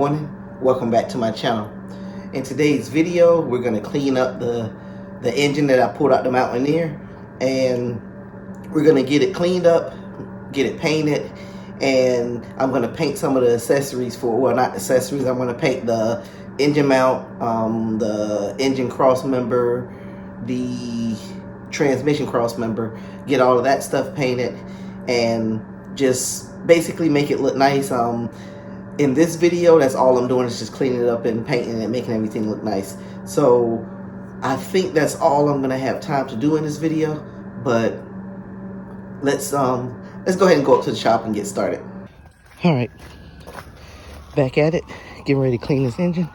morning. Welcome back to my channel. In today's video, we're going to clean up the engine that I pulled out the Mountaineer, and we're going to get it cleaned up, get it painted, and I'm going to paint some of the accessories for, well, not accessories, I'm going to paint the engine mount, the engine cross member, the transmission cross member, get all of that stuff painted, and just basically make it look nice. In this video, that's all I'm doing is just cleaning it up and painting it and making everything look nice. So I think that's all I'm gonna have time to do in this video, but let's go ahead and go up to the shop and get started. All right, back at it, getting ready to clean this engine.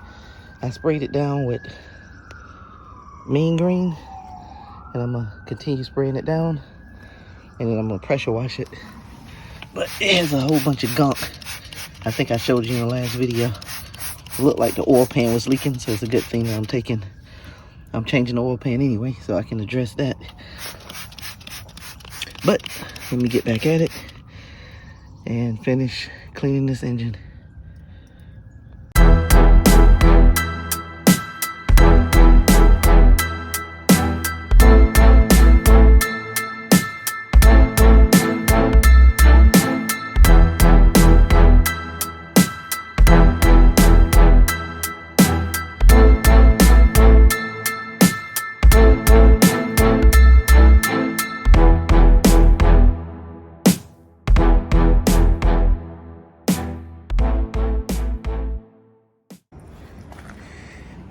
I sprayed it down with mean green, and I'm gonna continue spraying it down, and then I'm gonna pressure wash it. But there's a whole bunch of gunk. I think I showed you in the last video. It looked like the oil pan was leaking, so it's a good thing that I'm changing the oil pan anyway, so I can address that. But let me get back at it and finish cleaning this engine.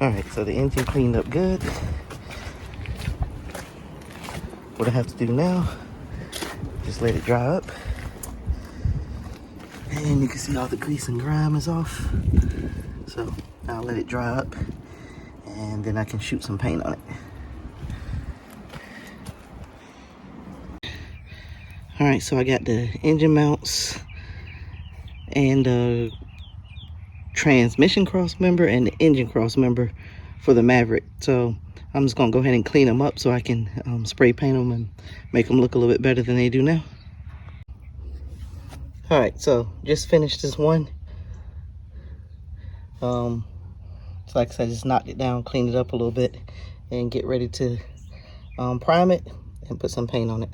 Alright, so the engine cleaned up good. What I have to do now, just let it dry up. And you can see all the grease and grime is off. So I'll let it dry up, and then I can shoot some paint on it. Alright, so I got the engine mounts and the transmission cross member and the engine cross member for the Maverick. So I'm just gonna go ahead and clean them up so I can spray paint them and make them look a little bit better than they do now. All right, so just finished this one. So like I said, just knocked it down, cleaned it up a little bit, and get ready to prime it and put some paint on it.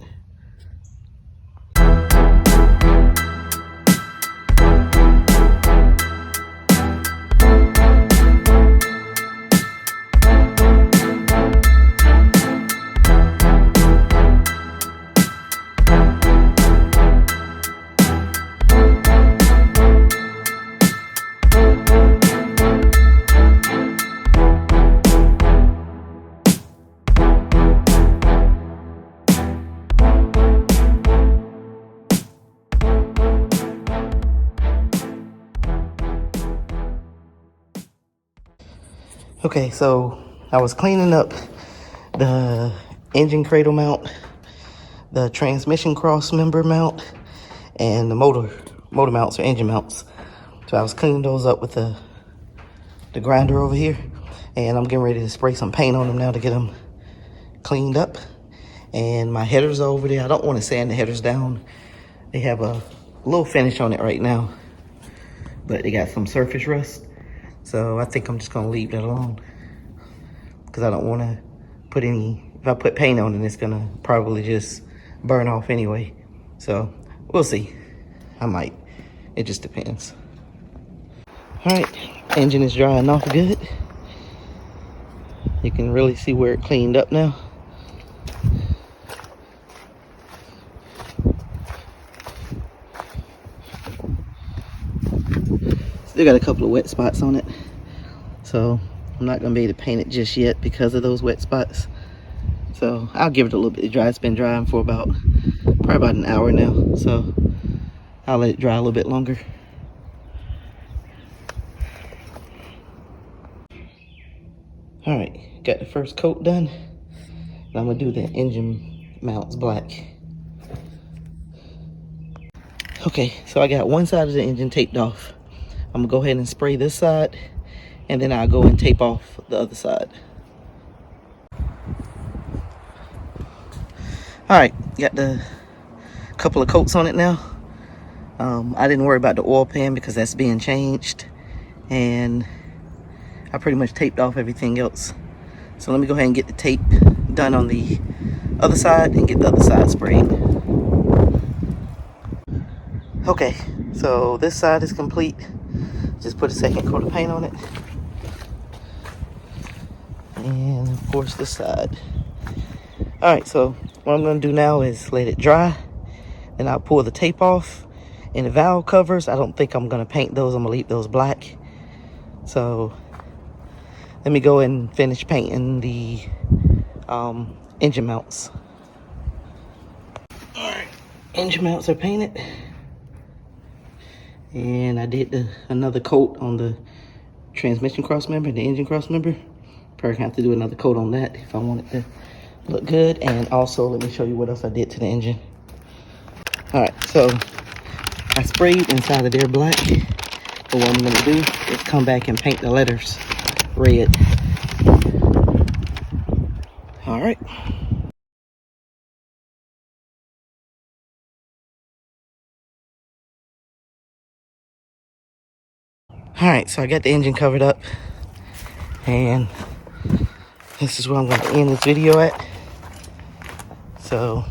Okay, so I was cleaning up the engine cradle mount, the transmission cross member mount, and the motor mounts or engine mounts. So I was cleaning those up with the grinder over here, and I'm getting ready to spray some paint on them now to get them cleaned up. And my headers are over there. I don't want to sand the headers down. They have a little finish on it right now, but they got some surface rust. So I think I'm just gonna leave that alone, because I don't want to put any, if I put paint on it, it's gonna probably just burn off anyway. So we'll see. I might. It just depends. All right, engine is drying off good. You can really see where it cleaned up now. Still got a couple of wet spots on it, so I'm not gonna be able to paint it just yet because of those wet spots. So I'll give it a little bit of dry. It's been drying for probably about an hour now, so I'll let it dry a little bit longer. All right, got the first coat done, and I'm gonna do the engine mounts black. Okay, so I got one side of the engine taped off. I'm gonna go ahead and spray this side, and then I'll go and tape off the other side. All right, got the couple of coats on it now. I didn't worry about the oil pan because that's being changed, and I pretty much taped off everything else. So let me go ahead and get the tape done on the other side and get the other side sprayed. Okay, so this side is complete. Just put a second coat of paint on it. And of course this side. Alright, so what I'm going to do now is let it dry. Then I'll pull the tape off. And the valve covers, I don't think I'm going to paint those. I'm going to leave those black. So let me go and finish painting the engine mounts. Alright, engine mounts are painted. And I did another coat on the transmission cross member, the engine cross member. Probably have to do another coat on that if I want it to look good. And also, let me show you what else I did to the engine. Alright, so I sprayed inside of there black. But what I'm going to do is come back and paint the letters red. Alright. Alright, so I got the engine covered up. And this is where I'm going to end this video at. So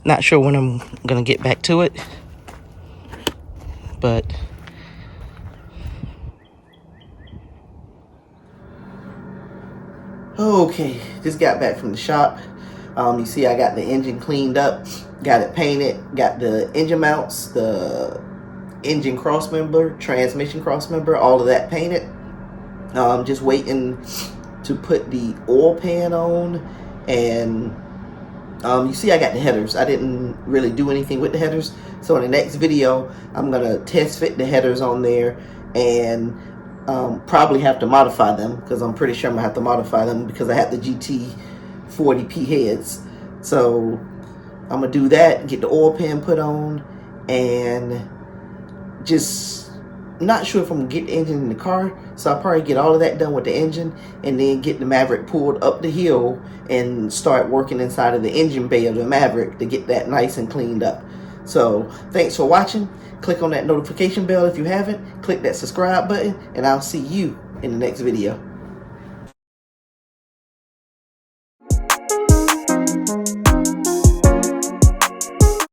not sure when I'm gonna get back to it, but okay, just got back from the shop. You see I got the engine cleaned up, got it painted, got the engine mounts, the engine cross member, transmission cross member, all of that painted. Just waiting to put the oil pan on. And you see I got the headers. I didn't really do anything with the headers, so in the next video I'm gonna test fit the headers on there and probably have to modify them, because I'm pretty sure I'm gonna have to modify them because I have the GT40P heads. So I'm gonna do that, get the oil pan put on, and just not sure if I'm gonna get the engine in the car, so I'll probably get all of that done with the engine and then get the Maverick pulled up the hill and start working inside of the engine bay of the Maverick to get that nice and cleaned up. So thanks for watching. Click on that notification bell if you haven't. Click that subscribe button, and I'll see you in the next video.